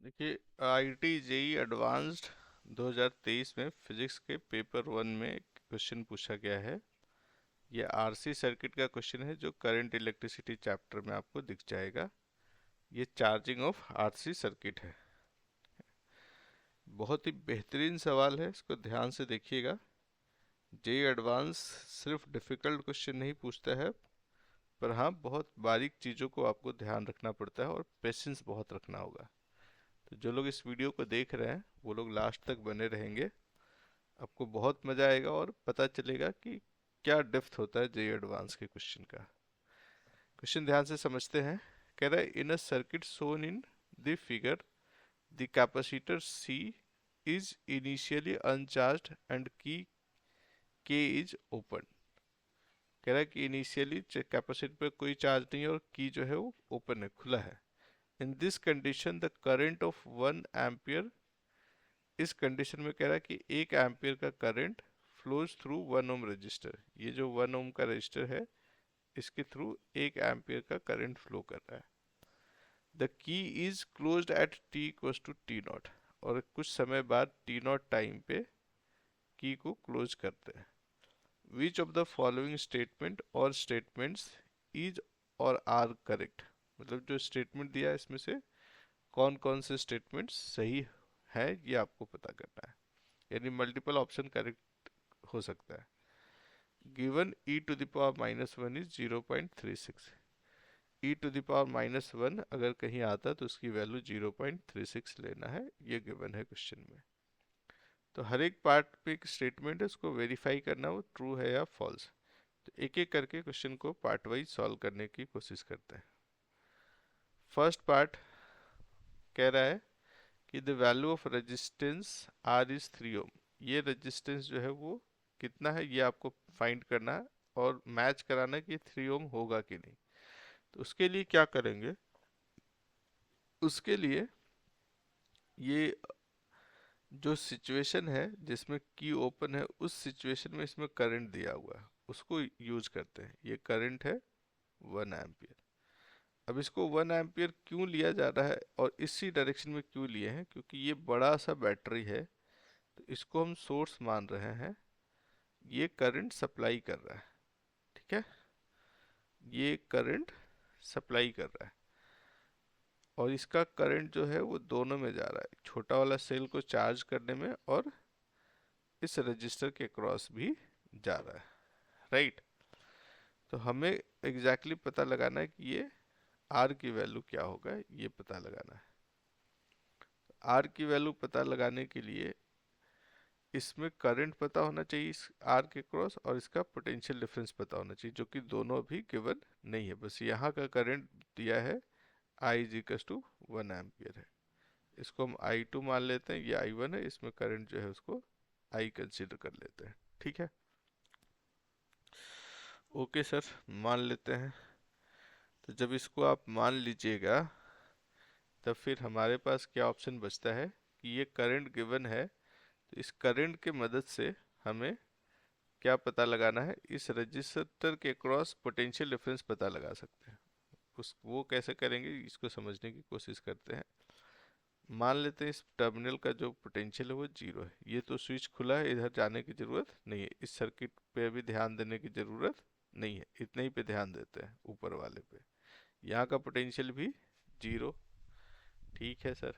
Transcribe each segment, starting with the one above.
देखिए, IT JEE advanced 2023 में physics के पेपर 1 में एक क्वेश्चन पूछा गया है। ये आरसी सर्किट का क्वेश्चन है जो करंट इलेक्ट्रिसिटी चैप्टर में आपको दिख जाएगा। ये चार्जिंग ऑफ आरसी सर्किट है। बहुत ही बेहतरीन सवाल है, इसको ध्यान से देखिएगा। जेई एडवांस सिर्फ डिफिकल्ट क्वेश्चन नहीं पूछता है, पर हाँ, बहुत बारीक चीज़ों को आपको ध्यान रखना पड़ता है और पेशेंस बहुत रखना होगा। तो जो लोग इस वीडियो को देख रहे हैं वो लोग लास्ट तक बने रहेंगे। आपको बहुत मजा आएगा और पता चलेगा कि क्या डेप्थ होता है जेई एडवांस के क्वेश्चन का। क्वेश्चन ध्यान से समझते हैं। कह रहा है in a circuit shown in the figure the capacitor C is initially uncharged and key K is open. कह रहा है कि इनिशियली कैपेसिटर पे कोई चार्ज नहीं है और की जो है वो ओपन है, खुला है। In this condition the current of 1 ampere, इस कंडीशन में कह रहा है कि 1 एम्पियर का current flows through 1 ohm resistor. ये जो 1 ओम का रजिस्टर है इसके थ्रू 1 एम्पियर का करंट फ्लो कर रहा है। The key is closed at t equals to t nought, और कुछ समय बाद टी नॉट टाइम पे की को क्लोज करते हैं। Which of the following statement और स्टेटमेंट्स इज और आर करेक्ट, मतलब जो स्टेटमेंट दिया है इसमें से कौन कौन से स्टेटमेंट सही है ये आपको पता करना है। यानी मल्टीपल ऑप्शन करेक्ट हो सकता है। Given e to the power -1 is 0.36। e to the power -1 अगर कहीं आता तो उसकी वैल्यू 0.36 लेना है, ये गिवन है क्वेश्चन में। तो हर एक पार्ट पे एक स्टेटमेंट है, उसको वेरीफाई करना वो ट्रू है या फॉल्स। तो एक एक करके क्वेश्चन को पार्ट वाइज सॉल्व करने की कोशिश करते हैं। फर्स्ट पार्ट कह रहा है कि the value of resistance R is 3 ओम। ये रेजिस्टेंस जो है वो कितना है ये आपको फाइंड करना है और मैच कराना है कि 3 ओम होगा कि नहीं। तो उसके लिए क्या करेंगे, उसके लिए ये जो सिचुएशन है जिसमें की ओपन है उस सिचुएशन में इसमें करंट दिया हुआ है उसको यूज करते हैं। ये करंट है 1 एम्पियर। अब इसको 1 एम्पियर क्यों लिया जा रहा है और इसी डायरेक्शन में क्यों लिए हैं, क्योंकि ये बड़ा सा बैटरी है तो इसको हम सोर्स मान रहे हैं। ये करंट सप्लाई कर रहा है, ठीक है, ये करंट सप्लाई कर रहा है और इसका करंट जो है वो दोनों में जा रहा है, छोटा वाला सेल को चार्ज करने में और इस रजिस्टर के क्रॉस भी जा रहा है, राइट। तो हमें एग्जैक्टली पता लगाना है कि ये आर की वैल्यू क्या होगा, ये पता लगाना है। आर की वैल्यू पता लगाने के लिए इसमें करंट पता होना चाहिए इस आर के क्रॉस और इसका पोटेंशियल डिफरेंस पता होना चाहिए, जो कि दोनों अभी गिवन नहीं है। बस यहाँ का करंट दिया है i is equal to 1 ampere है, इसको हम I2 मान लेते हैं, ये I1 है, इसमें करंट जो है उसको I कंसीडर कर लेते हैं, ठीक है। ओके सर, मान लेते हैं। तो जब इसको आप मान लीजिएगा तब फिर हमारे पास क्या ऑप्शन बचता है कि ये करंट गिवन है, तो इस करंट के मदद से हमें क्या पता लगाना है, इस रजिस्टर के क्रॉस पोटेंशियल डिफरेंस पता लगा सकते हैं। उस वो कैसे करेंगे इसको समझने की कोशिश करते हैं। मान लेते हैं इस टर्मिनल का जो पोटेंशियल है वो 0 है। ये तो स्विच खुला है, इधर जाने की ज़रूरत नहीं है, इस सर्किट पे भी ध्यान देने की ज़रूरत नहीं है, इतने ही पे ध्यान देते हैं ऊपर वाले पे। यहाँ का पोटेंशियल भी 0, ठीक है सर।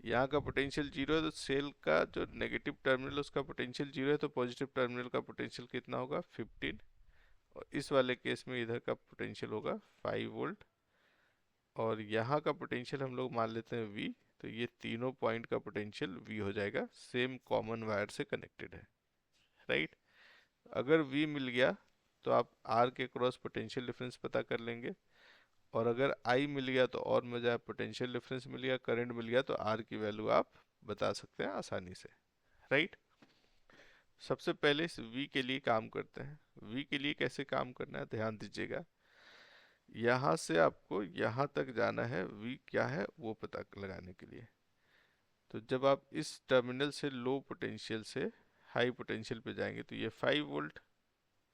यहाँ का पोटेंशियल 0 है तो सेल का जो नेगेटिव टर्मिनल उसका पोटेंशियल 0 है, तो पॉजिटिव टर्मिनल का पोटेंशियल कितना होगा 15। और इस वाले केस में इधर का पोटेंशियल होगा 5 वोल्ट और यहाँ का पोटेंशियल हम लोग मान लेते हैं V। तो ये तीनों पॉइंट का पोटेंशियल V हो जाएगा, सेम कॉमन वायर से कनेक्टेड है, राइट। अगर V मिल गया तो आप R के क्रॉस पोटेंशियल डिफरेंस पता कर लेंगे, और अगर I मिल गया तो और मजा है, पोटेंशियल डिफरेंस मिल गया, करंट मिल गया, तो R की वैल्यू आप बता सकते हैं आसानी से, राइट। सबसे पहले इस V के लिए काम करते हैं। V के लिए कैसे काम करना है ध्यान दीजिएगा। यहाँ से आपको यहाँ तक जाना है, V क्या है वो पता लगाने के लिए। तो जब आप इस टर्मिनल से लो पोटेंशियल से हाई पोटेंशियल पे जाएंगे तो ये 5 वोल्ट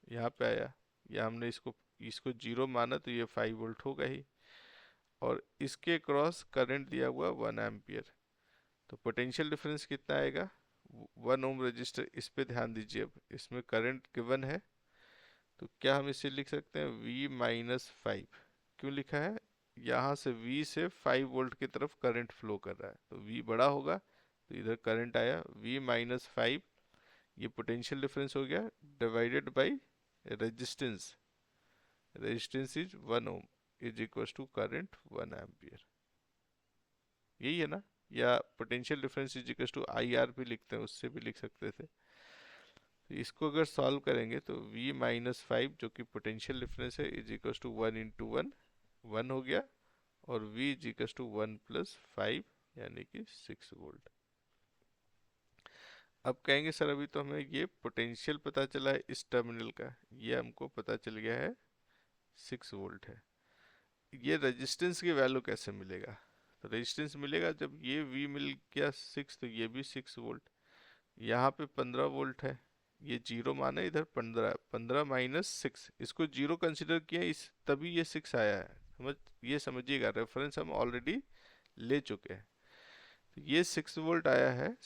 यहाँ पे आया, या हमने इसको इसको 0 माना तो ये 5 वोल्ट होगा ही। और इसके क्रॉस करंट दिया हुआ 1 एम्पियर। तो पोटेंशियल डिफरेंस कितना आएगा? 1 ओम रजिस्टर, इस पे ध्यान दीजिए। अब इसमें करंट गिवन है, तो क्या हम इसे लिख सकते हैं V-5? क्यों लिखा है? यहाँ से V से 5 वोल्ट की तरफ करंट फ्लो कर रहा है, तो V बड़ा होगा, तो इधर करंट आया V-5। ये पोटेंशियल डिफरेंस हो गया, divided by resistance. Resistance is 1 ohm is equal to current 1 ampere. यही है ना? या potential difference is equal to IR भी लिखते हैं, उससे भी लिख सकते थे। तो इसको अगर सॉल्व करेंगे तो V-5 जो कि पोटेंशियल डिफरेंस है इज इक्वल टू 1 इंटू 1, 1 हो गया, और V is equal to 1 plus 5 यानी कि 6 वोल्ट। अब कहेंगे सर अभी तो हमें ये पोटेंशियल पता चला है इस टर्मिनल का, ये हमको पता चल गया है 6 वोल्ट है। ये रेजिस्टेंस की वैल्यू कैसे मिलेगा? तो रेजिस्टेंस मिलेगा जब ये V मिल गया 6, तो ये भी 6 वोल्ट। यहाँ पे 15 वोल्ट है, ये जीरो माना, इधर 15, 15 माइनस 6, इसको जीरो कंसिडर किया, इस तभी ये 6 आया है। ये समझिएगा, रेफरेंस हम ऑलरेडी ले चुके हैं। तो ये 6 वोल्ट आया है,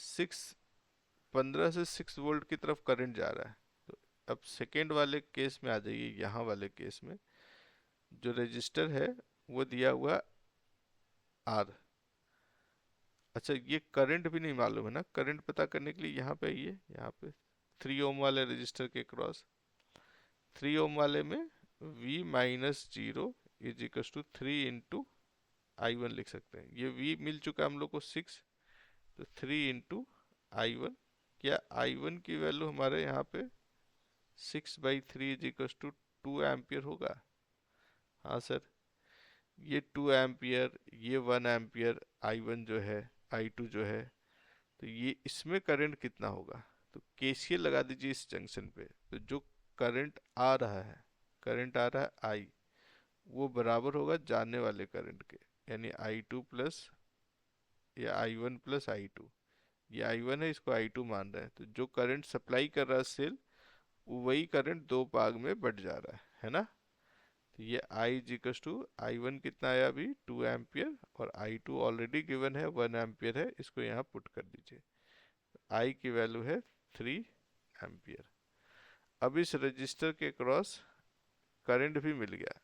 15 से 6 वोल्ट की तरफ करंट जा रहा है। तो अब सेकेंड वाले केस में आ जाइए, यहाँ वाले केस में जो रजिस्टर है वो दिया हुआ R। अच्छा, ये करंट भी नहीं मालूम है ना, करंट पता करने के लिए यहाँ पे आइए, यहाँ पे 3 ओम वाले रजिस्टर के क्रॉस 3 ओम वाले में V-0 is equal to 3 into I1 लिख सकते हैं। ये V मिल चुका हम लोग को 6, तो 3 इंटू I1। क्या I1 की वैल्यू हमारे यहाँ पे 6/3 इज इक्वल टू 2 एम्पियर होगा? हाँ सर, ये 2 एम्पियर, ये 1 एम्पियर, I1 जो है, I2 जो है, तो ये इसमें करंट कितना होगा? तो KCL लगा दीजिए इस जंक्शन पे। तो जो करंट आ रहा है, करंट आ रहा है I, वो बराबर होगा जाने वाले करंट के, यानी I2 प्लस, या I1 प्लस I2। ये I1 है, इसको I2 मान रहे हैं, तो जो करंट सप्लाई कर रहा है सेल, वही करंट दो भाग में बढ़ जा रहा है ना? तो ये I इक्वल टू I1 कितना आया अभी 2 एम्पियर, और I2 ऑलरेडी गिवन है 1 एम्पियर है, इसको यहाँ पुट कर दीजिए। I की वैल्यू है 3 एम्पियर। अब इस रजिस्टर के क्रॉस करंट भी मिल गया,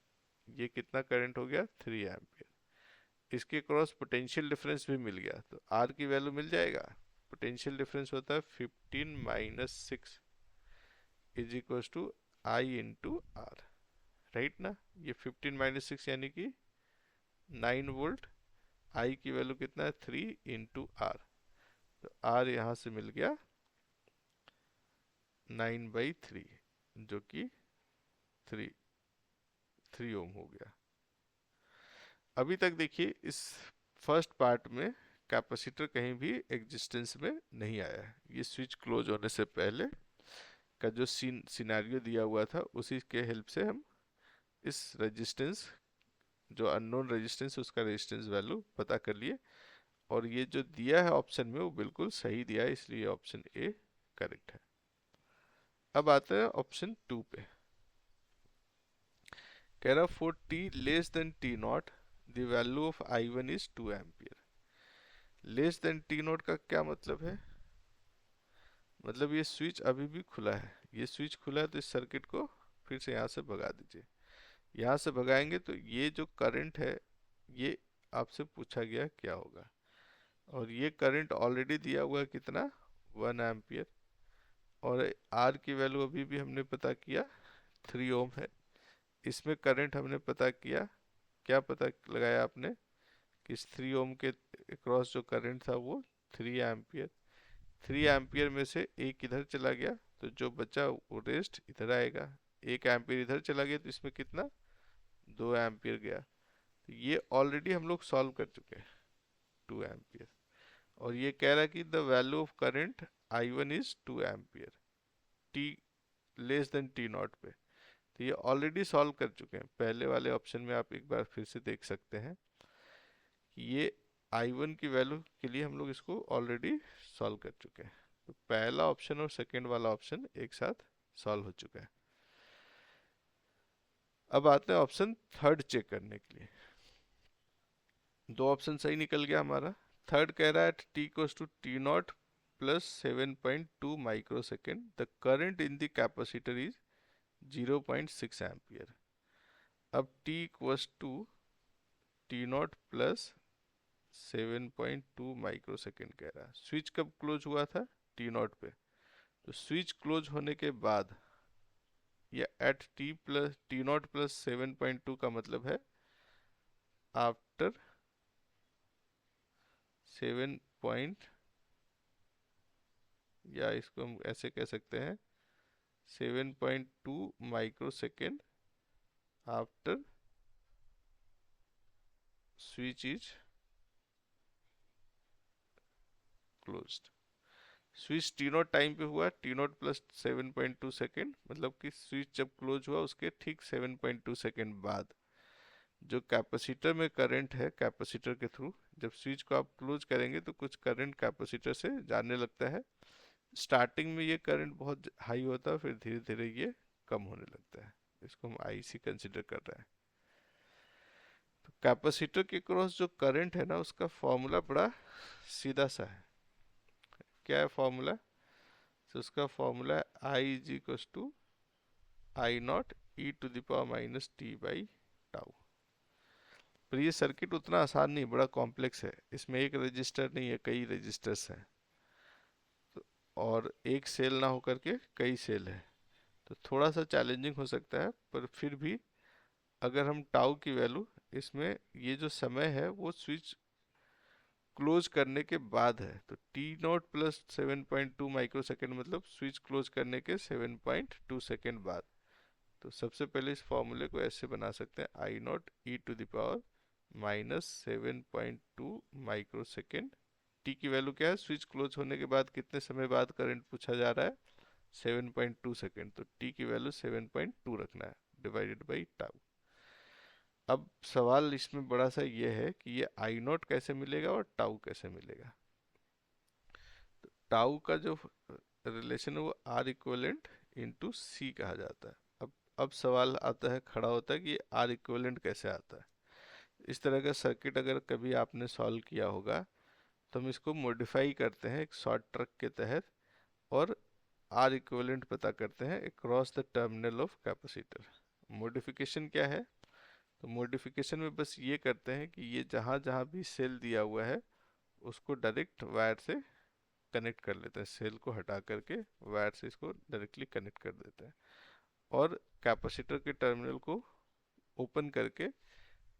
ये कितना करंट हो गया 3 एम्पियर। इसके क्रॉस पोटेंशियल डिफरेंस भी मिल गया, तो R की वैल्यू मिल जाएगा। पोटेंशियल डिफरेंस होता है 15 minus 6 is equal to I into R, right ना? ये 15 माइनस 6 यानी कि 9 वोल्ट। I की वैल्यू कितना है 3 इंटू R, तो R यहाँ से मिल गया 9/3, जो कि 3 ओम हो गया। अभी तक देखिए इस फर्स्ट पार्ट में कैपेसिटर कहीं भी एग्जिस्टेंस में नहीं आया है। ये स्विच क्लोज होने से पहले का जो सिनेरियो दिया हुआ था, उसी के हेल्प से हम इस रेजिस्टेंस, जो अननोन रेजिस्टेंस, उसका रेजिस्टेंस वैल्यू पता कर लिए। और ये जो दिया है ऑप्शन में वो बिल्कुल सही दिया है, इसलिए ऑप्शन ए करेक्ट है। अब आते हैं ऑप्शन 2 पे। कह रहा for t less than t0 the value of I1 is 2 ampere. Less than t0 का क्या मतलब है? मतलब ये स्विच अभी भी खुला है, ये स्विच खुला है, तो इस सर्किट को फिर से यहाँ से भगा दीजिए। यहाँ से भगाएंगे तो ये जो करंट है, ये आपसे पूछा गया क्या होगा, और ये करंट ऑलरेडी दिया हुआ है कितना 1 एम्पियर, और R की वैल्यू अभी भी हमने पता किया 3 ओम है। इसमें करंट हमने पता किया, क्या पता लगाया आपने कि इस 3 ओम के क्रॉस जो करंट था वो 3 एम्पियर। 3 एम्पियर में से एक इधर चला गया, तो जो बचा वो रेस्ट इधर आएगा। 1 एम्पियर इधर चला गया, तो इसमें कितना 2 एम्पियर गया। तो ये ऑलरेडी हम लोग सॉल्व कर चुके हैं 2 एम्पियर। और ये कह रहा है कि the value of current I1 is 2 ampere t less than t0 पे। तो ये ऑलरेडी सॉल्व कर चुके हैं, पहले वाले ऑप्शन में आप एक बार फिर से देख सकते हैं कि ये I1 की वैल्यू के लिए हम लोग इसको ऑलरेडी सॉल्व कर चुके हैं। तो पहला ऑप्शन और सेकेंड वाला ऑप्शन एक साथ सॉल्व हो चुका है। अब आते हैं ऑप्शन थर्ड चेक करने के लिए। दो ऑप्शन सही निकल गया हमारा। थर्ड कह रहा है t equals to t not plus 7.2 micro second, the current in the capacitor is 0.6 ampere. अब t equals to t not plus 7.2 micro second कह रहा है। स्विच कब क्लोज हुआ था? टी नॉट पे। तो स्विच क्लोज होने के बाद या एट टी नॉट प्लस 7.2 का मतलब है आफ्टर 7 पॉइंट, या इसको हम ऐसे कह सकते हैं 7.2 micro second after switch is closed. Switch T not time पे हुआ, टी नॉट प्लस 7.2 सेकेंड, मतलब कि स्विच जब क्लोज हुआ उसके ठीक 7.2 सेकेंड बाद जो कैपेसिटर में करंट है, कैपेसिटर के थ्रू जब स्विच को आप क्लोज करेंगे तो कुछ करंट कैपेसिटर से जाने लगता है। स्टार्टिंग में ये करंट बहुत हाई होता है, फिर धीरे धीरे ये कम होने लगता है। इसको हम आईसी कंसिडर कर रहे हैं। तो कैपेसिटर के क्रॉस जो करंट है ना, उसका फॉर्मूला बड़ा सीधा सा है। क्या है फॉर्मूला? तो उसका फॉर्मूला है i is equal to i not e to the power minus t by tau. पर ये सर्किट उतना आसान नहीं, बड़ा कॉम्प्लेक्स है। इसमें एक रजिस्टर नहीं है, कई रजिस्टर्स हैं। तो और एक सेल ना होकर के कई सेल है, तो थोड़ा सा चैलेंजिंग हो सकता है। पर फिर भी अगर हम टाउ की वैल्यू, इसमें ये जो समय है वो स्विच क्लोज करने के बाद है, तो T not plus 7.2 micro second मतलब स्विच क्लोज करने के 7.2 सेकेंड बाद। तो सबसे पहले इस फॉर्मूले को ऐसे बना सकते हैं, i not e to the power minus 7.2 micro second. T की वैल्यू क्या है? स्विच क्लोज होने के बाद कितने समय बाद करंट पूछा जा रहा है? 7.2 सेकेंड। तो टी की वैल्यू 7.2 रखना है डिवाइडेड बाई टाउ। अब सवाल इसमें बड़ा सा ये है कि ये आई नॉट कैसे मिलेगा और टाउ कैसे मिलेगा। तो टाउ का जो रिलेशन है वो आर इक्वलेंट इंटू सी कहा जाता है। अब सवाल आता है, खड़ा होता है कि आर इक्वलेंट कैसे आता है। इस तरह का सर्किट अगर कभी आपने सॉल्व किया होगा तो हम इसको मॉडिफाई करते हैं एक शॉर्ट ट्रक के तहत, और आर इक्वलेंट पता करते हैं across the terminal of capacitor. Modification क्या है? तो मॉडिफिकेशन में बस ये करते हैं कि ये जहाँ जहाँ भी सेल दिया हुआ है उसको डायरेक्ट वायर से कनेक्ट कर लेते हैं। सेल को हटा करके वायर से इसको डायरेक्टली कनेक्ट कर देते हैं, और कैपेसिटर के टर्मिनल को ओपन करके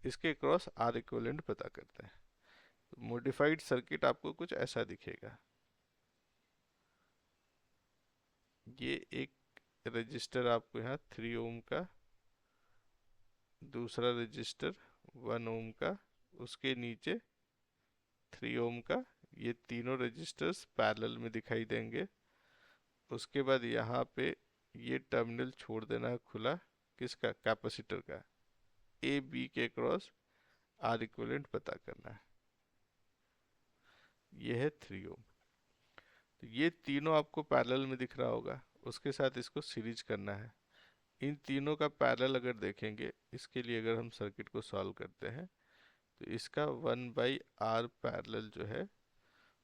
इसके क्रॉस आर इक्विवेलेंट पता करते हैं। तो मॉडिफाइड सर्किट आपको कुछ ऐसा दिखेगा। ये एक रजिस्टर आपको यहाँ 3 ओम का, दूसरा रजिस्टर 1 ओम का, उसके नीचे 3 ओम का, ये तीनों रजिस्टर्स पैरेलल में दिखाई देंगे। उसके बाद यहाँ पे ये टर्मिनल छोड़ देना है खुला, किसका? कैपेसिटर का। ए बी के क्रॉस आर इक्विवेलेंट पता करना है। ये है 3 ओम। तो ये तीनों आपको पैरेलल में दिख रहा होगा, उसके साथ इसको सीरीज करना है। इन तीनों का पैरेलल अगर देखेंगे, इसके लिए अगर हम सर्किट को सॉल्व करते हैं तो इसका 1/r पैरेलल जो है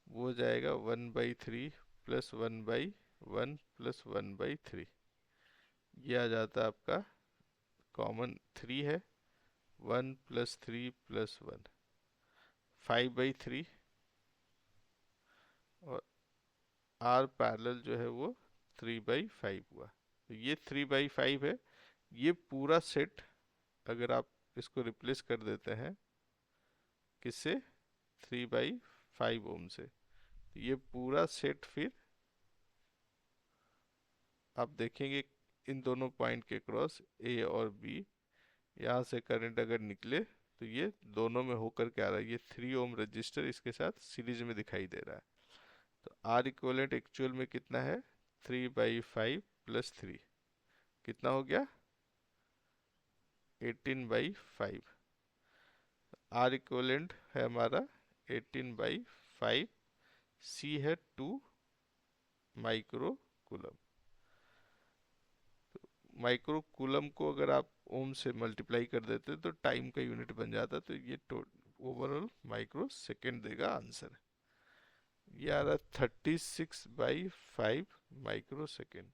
वो हो जाएगा 1/3 प्लस 1/1 प्लस 1/3। ये आ जाता है आपका, कॉमन 3 है, 1 प्लस 3 प्लस 1, 5/3, और आर पैरेलल जो है वो 3/5 हुआ। तो ये 3/5 है। ये पूरा सेट अगर आप इसको रिप्लेस कर देते हैं किससे? 3/5 ओम से, तो ये पूरा सेट फिर आप देखेंगे इन दोनों पॉइंट के क्रॉस ए और बी, यहाँ से करंट अगर निकले तो ये दोनों में होकर के आ रहा है। ये 3 ओम रजिस्टर इसके साथ सीरीज में दिखाई दे रहा है। तो आर इक्विवेलेंट एक्चुअल में कितना है? 3/5 प्लस 3 कितना हो गया? 18/5। आर इक्विवेलेंट है हमारा 18/5, सी है 2 माइक्रो कूलम। माइक्रो कूलम को अगर आप ओम से मल्टीप्लाई कर देते तो टाइम का यूनिट बन जाता। तो ये ओवरऑल माइक्रो सेकेंड देगा आंसर। ये आ रहा है 36/5 माइक्रो सेकेंड।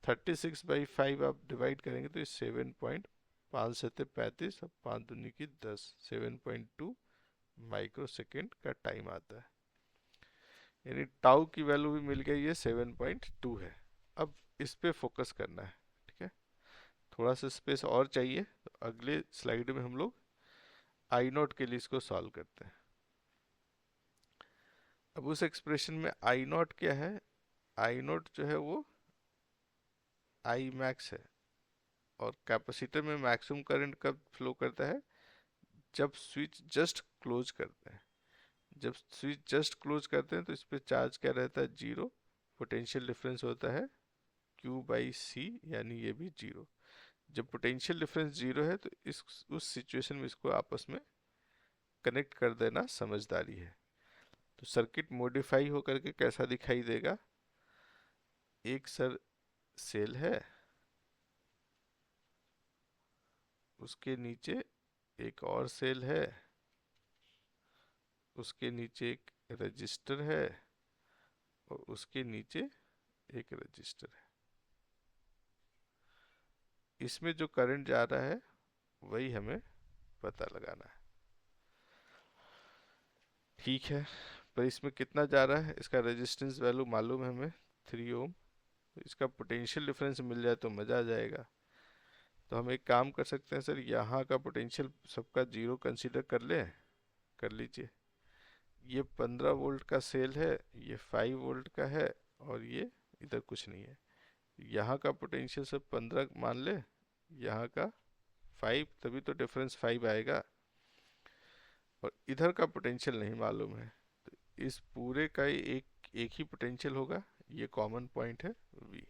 36/5 आप डिवाइड करेंगे तो ये 7.5 से 35, अब 5 दूनी की 10, 7.2 माइक्रो सेकेंड का टाइम आता है। यानी टाउ की वैल्यू भी मिल गई है, 7.2 है। अब इस पे फोकस करना है, ठीक है। थोड़ा सा स्पेस और चाहिए, तो अगले स्लाइड में हम लोग आई नॉट के लिए इसको सॉल्व करते हैं। अब उस एक्सप्रेशन में आई नॉट क्या है? आई नॉट जो है वो आई मैक्स है, और कैपेसिटर में मैक्सिमम करंट कब फ्लो करता है? जब स्विच जस्ट क्लोज करते हैं। जब स्विच जस्ट क्लोज करते हैं तो इस पे चार्ज क्या रहता है? जीरो। पोटेंशियल डिफरेंस होता है Q/C, यानी ये भी जीरो। जब पोटेंशियल डिफरेंस जीरो है तो इस उस सिचुएशन में इसको आपस में कनेक्ट कर देना समझदारी है। तो सर्किट मॉडिफाई होकर के कैसा दिखाई देगा? एक सेल है, उसके नीचे एक और सेल है, उसके नीचे एक रजिस्टर है, और उसके नीचे एक रजिस्टर है। इसमें जो करंट जा रहा है वही हमें पता लगाना है, ठीक है। पर इसमें कितना जा रहा है? इसका रेजिस्टेंस वैल्यू मालूम है हमें, 3 ओम। इसका पोटेंशियल डिफरेंस मिल जाए तो मज़ा आ जाएगा। तो हम एक काम कर सकते हैं सर, यहाँ का पोटेंशियल सबका जीरो कंसीडर कर ले, कर लीजिए। ये 15 वोल्ट का सेल है, ये 5 वोल्ट का है, और ये इधर कुछ नहीं है। यहाँ का पोटेंशियल सब 15 मान ले, यहाँ का 5, तभी तो डिफरेंस 5 आएगा। और इधर का पोटेंशियल नहीं मालूम है, तो इस पूरे का ही एक ही पोटेंशियल होगा, ये कॉमन पॉइंट है V।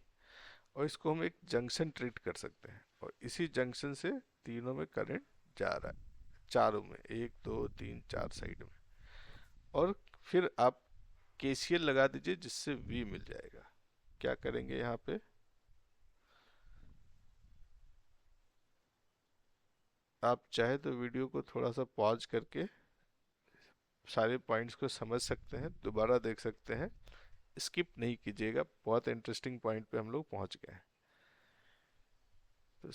और इसको हम एक जंक्शन ट्रीट कर सकते हैं, और इसी जंक्शन से तीनों में करंट जा रहा है, चारों में, 1 2 3 4 साइड में। और फिर आप KCL लगा दीजिए जिससे V मिल जाएगा। क्या करेंगे यहाँ पे? आप चाहे तो वीडियो को थोड़ा सा पॉज करके सारे पॉइंट्स को समझ सकते हैं, दोबारा देख सकते हैं, स्किप नहीं कीजिएगा। बहुत इंटरेस्टिंग पॉइंट पे हम लोग पहुंच गए हैं। तो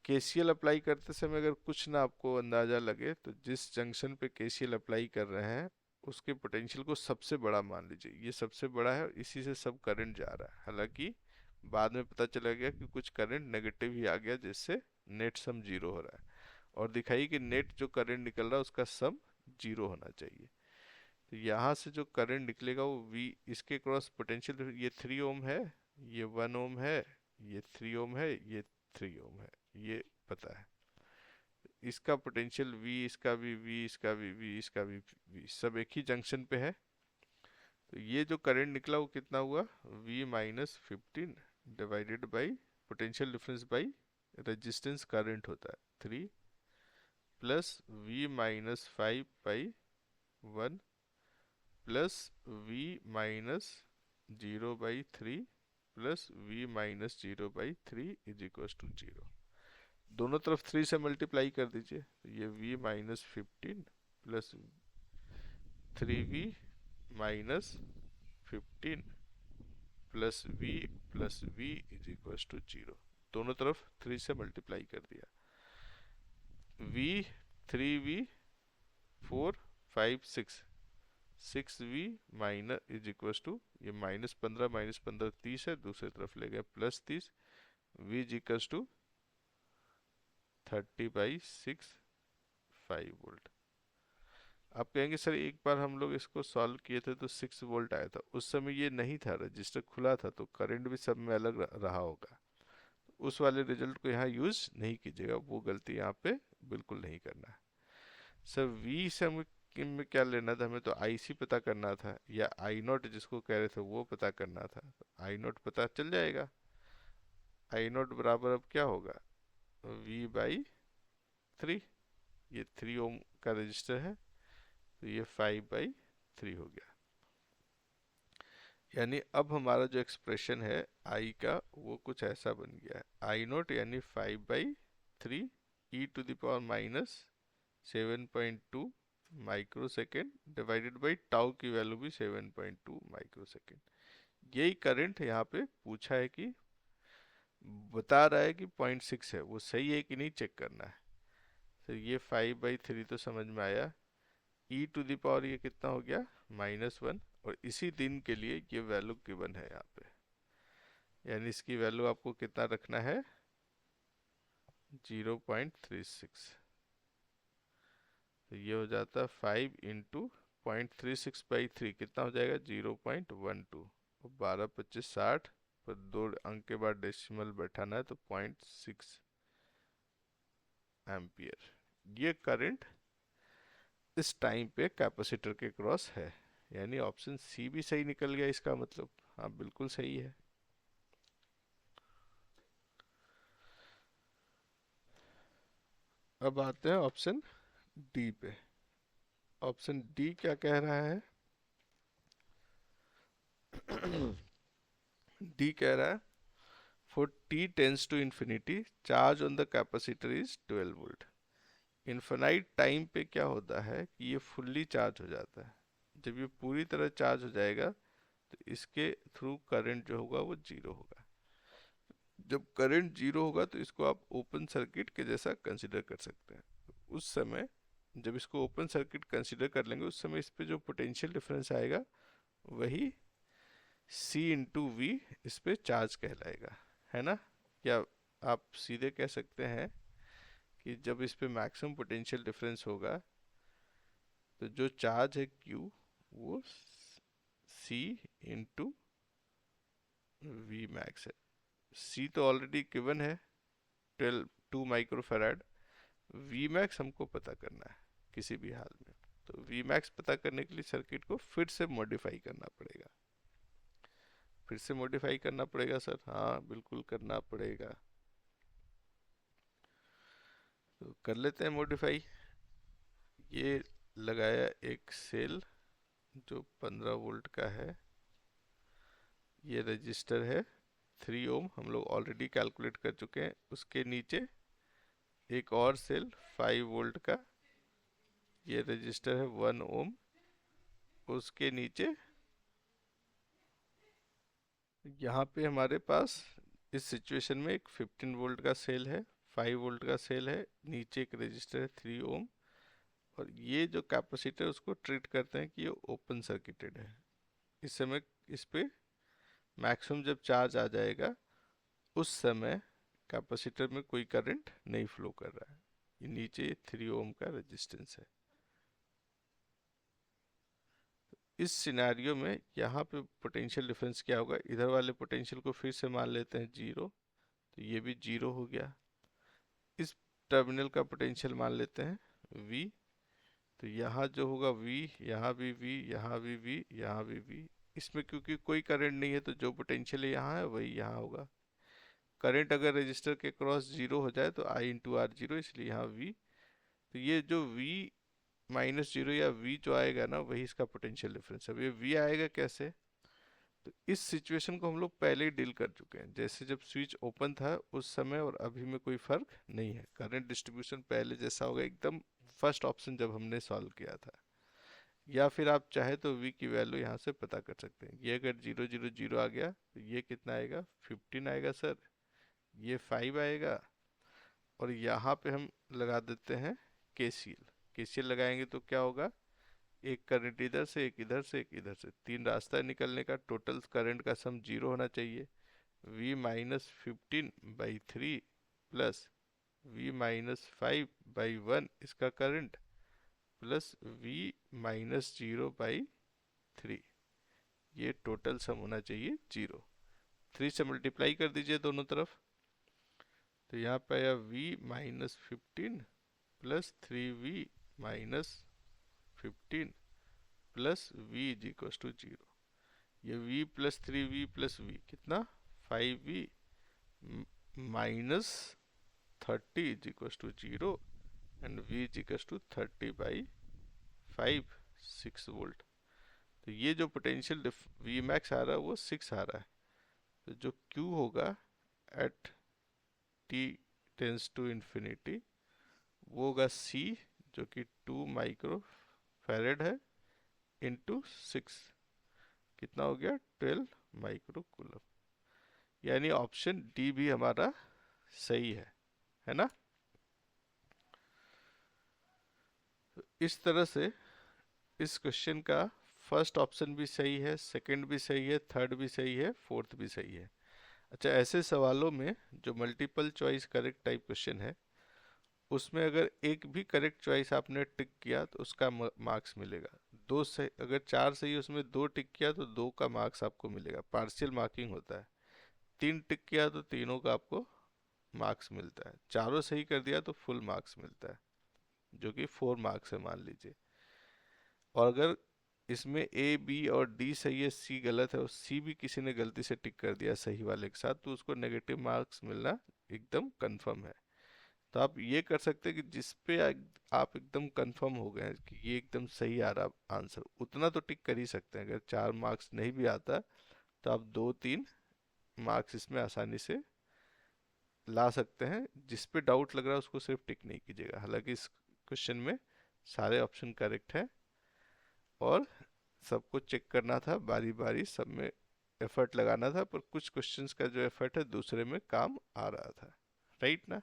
KCL अप्लाई करते समय अगर कुछ ना आपको अंदाजा लगे, तो जिस जंक्शन पे KCL अप्लाई कर रहे हैं उसके पोटेंशियल को सबसे बड़ा मान लीजिए। ये सबसे बड़ा है और इसी से सब करंट जा रहा है। हालांकि बाद में पता चला गया कि कुछ करंट नेगेटिव ही आ गया, जिससे नेट सम जीरो हो रहा है। और दिखाइए कि नेट जो करंट निकल रहा है उसका सम जीरो होना चाहिए। तो यहाँ से जो करंट निकलेगा वो V, इसके क्रॉस पोटेंशियल, ये 3 ओम है, ये 1 ओम है, ये 3 ओम है, ये 3 ओम है, ये पता है। इसका पोटेंशियल V, इसका भी V, इसका भी V, इसका भी V, सब एक ही जंक्शन पे है। तो ये जो करंट निकला वो कितना हुआ? V-15 divided by potential difference by resistance current होता है 3, plus V-5/1 plus V-0/3 plus V-0/3 is equal to 0। दोनों तरफ 3 से मल्टीप्लाई कर दीजिए, तो ये V-15 plus 3V-15 plus V is equal to 0। दोनों तरफ 3 से मल्टीप्लाई कर दिया। V, 3V, 4 5 6, 6V minus is equal to, ये -15 30 है, दूसरी तरफ ले गए +30, V is equal to 30/6 5 volt. आप कहेंगे सर एक बार हम लोग इसको सॉल्व किए थे तो 6 वोल्ट आया था, उस समय ये नहीं था, रजिस्टर खुला था, तो करंट भी सब में अलग रहा होगा। उस वाले रिजल्ट को यहाँ यूज नहीं कीजिएगा, वो गलती यहाँ पे बिल्कुल नहीं करना है। सर V से में क्या लेना था? हमें तो IC पता करना था, या आई नॉट जिसको कह रहे थे वो पता करना था। आई नॉट पता चल जाएगा। आई नॉट बराबर अब क्या होगा? V/3। ये 3 ओम का रजिस्टर है, तो ये 5/3 हो गया। यानी अब हमारा जो एक्सप्रेशन है I का वो कुछ ऐसा बन गया है, आई नॉट यानी 5/3 e⁻⁻7.2 micro second divided by tau की वैल्यू भी 7.2 माइक्रो सेकेंड। यही करंट यहाँ पे पूछा है कि बता रहा है कि 0.6 है, वो सही है कि नहीं चेक करना है। तो ये 5/3 तो समझ में आया। ई टू द पावर ये कितना हो गया, -1, और इसी दिन के लिए ये वैल्यू गिवन है यहाँ पे, यानी इसकी वैल्यू आपको कितना रखना है, 0.36। तो ये हो जाता है 5 इंटू 0.36/3 कितना हो जाएगा, 0.12। 12, 25, 60 पर 2 अंक के बाद डेसिमल बैठाना है, तो 0.6 एम्पियर ये करंट इस टाइम पे कैपेसिटर के क्रॉस है। यानी ऑप्शन सी भी सही निकल गया इसका मतलब, हाँ बिल्कुल सही है। अब आते हैं ऑप्शन डी पे। ऑप्शन डी क्या कह रहा है, डी कह रहा है for t tends to infinity charge on the capacitor is 12 volt. Infinite time पे क्या होता है कि ये फुल्ली चार्ज हो जाता है। जब ये पूरी तरह चार्ज हो जाएगा तो इसके थ्रू करंट जो होगा वो जीरो होगा। जब करंट जीरो होगा तो इसको आप ओपन सर्किट के जैसा कंसिडर कर सकते हैं। उस समय जब इसको ओपन सर्किट कंसिडर कर लेंगे उस समय इस पे जो पोटेंशियल डिफरेंस आएगा वही C इंटू वी इस पे चार्ज कहलाएगा, है ना। या आप सीधे कह सकते हैं कि जब इस पे मैक्सिमम पोटेंशियल डिफरेंस होगा तो जो चार्ज है Q वो C इंटू वी मैक्स है। C तो ऑलरेडी गिवन है 2 माइक्रोफैराड, वी मैक्स हमको पता करना है किसी भी हाल में। तो वी मैक्स पता करने के लिए सर्किट को फिर से मॉडिफाई करना पड़ेगा। फिर से मॉडिफाई करना पड़ेगा सर, हाँ बिल्कुल करना पड़ेगा। तो कर लेते हैं मॉडिफाई। ये लगाया एक सेल जो 15 वोल्ट का है, ये रजिस्टर है 3 ओम, हम लोग ऑलरेडी कैलकुलेट कर चुके हैं। उसके नीचे एक और सेल 5 वोल्ट का, ये रजिस्टर है 1 ओम। उसके नीचे यहाँ पे हमारे पास इस सिचुएशन में एक 15 वोल्ट का सेल है, 5 वोल्ट का सेल है, नीचे एक रजिस्टर है 3 ओम। और ये जो कैपेसिटर उसको ट्रीट करते हैं कि ये ओपन सर्किटेड है। इस समय इस पे मैक्सिमम जब चार्ज आ जाएगा उस समय कैपेसिटर में कोई करंट नहीं फ्लो कर रहा है। ये नीचे 3 ओम का रेजिस्टेंस है। इस सिनेरियो में यहाँ पे पोटेंशियल डिफरेंस क्या होगा, इधर वाले पोटेंशियल को फिर से मान लेते हैं 0, तो ये भी 0 हो गया। इस टर्मिनल का पोटेंशियल मान लेते हैं V, तो यहाँ जो होगा V, यहाँ भी V, यहाँ भी V, यहाँ भी V। इसमें क्योंकि कोई करंट नहीं है तो जो पोटेंशियल यहाँ है वही यहाँ होगा। करंट अगर रजिस्टर के क्रॉस 0 हो जाए तो I इंटू आर 0, इसलिए यहाँ V। तो ये जो V -0 या V जो आएगा ना वही इसका पोटेंशियल डिफरेंस है। अब ये V आएगा कैसे, तो इस सिचुएशन को हम लोग पहले ही डील कर चुके हैं। जैसे जब स्विच ओपन था उस समय और अभी में कोई फर्क नहीं है, करंट डिस्ट्रीब्यूशन पहले जैसा होगा एकदम, फर्स्ट ऑप्शन जब हमने सॉल्व किया था। या फिर आप चाहे तो v की वैल्यू यहाँ से पता कर सकते हैं। ये अगर 0 0 0 आ गया तो ये कितना आएगा, 15 आएगा सर, ये 5 आएगा। और यहाँ पे हम लगा देते हैं केसीएल। केसीएल लगाएंगे तो क्या होगा, एक करंट इधर से, एक इधर से, एक इधर से, 3 रास्ता है निकलने का। टोटल करंट का सम 0 होना चाहिए। v -15/3 प्लस v -5/1 इसका करंट, प्लस v -0/3, ये टोटल सम होना चाहिए 0। 3 से मल्टीप्लाई कर दीजिए दोनों तरफ, तो यहाँ पे आया v -15 plus 3v -15 plus v is equal to 0। ये v plus 3v plus v कितना, 5v minus 30 is equal to 0 and v is equal to 30/5, 6 volt. तो ये जो पोटेंशियल v मैक्स आ रहा है वो 6 आ रहा है। तो जो q होगा at t tends to infinity वो होगा c, जो कि 2 माइक्रो फैरेड है इंटू 6, कितना हो गया 12 माइक्रो कूलम। यानी ऑप्शन डी भी हमारा सही है ना। तो इस तरह से इस क्वेश्चन का फर्स्ट ऑप्शन भी सही है, सेकंड भी सही है, थर्ड भी सही है, फोर्थ भी सही है। अच्छा, ऐसे सवालों में जो multiple choice correct type question है, उसमें अगर एक भी करेक्ट चॉइस आपने टिक किया तो उसका मार्क्स मिलेगा। दो सही, अगर चार सही उसमें दो टिक किया तो दो का मार्क्स आपको मिलेगा, पार्शियल मार्किंग होता है। तीन टिक किया तो तीनों का आपको मार्क्स मिलता है। चारों सही कर दिया तो फुल मार्क्स मिलता है, जो कि 4 मार्क्स है मान लीजिए। और अगर इसमें ए बी और डी सही है, सी गलत है और सी भी किसी ने गलती से टिक कर दिया सही वाले के साथ, तो उसको नेगेटिव मार्क्स मिलना एकदम कंफर्म है। तो आप ये कर सकते हैं कि जिस पे आप एकदम कंफर्म हो गए हैं कि ये एकदम सही आ रहा आंसर, उतना तो टिक कर ही सकते हैं। अगर 4 मार्क्स नहीं भी आता तो आप 2-3 मार्क्स इसमें आसानी से ला सकते हैं। जिस पे डाउट लग रहा है उसको सिर्फ टिक नहीं कीजिएगा। हालांकि इस क्वेश्चन में सारे ऑप्शन करेक्ट हैं और सबको चेक करना था बारी बारी, सब में एफर्ट लगाना था, पर कुछ क्वेश्चंस का जो एफर्ट है दूसरे में काम आ रहा था। राइट ना।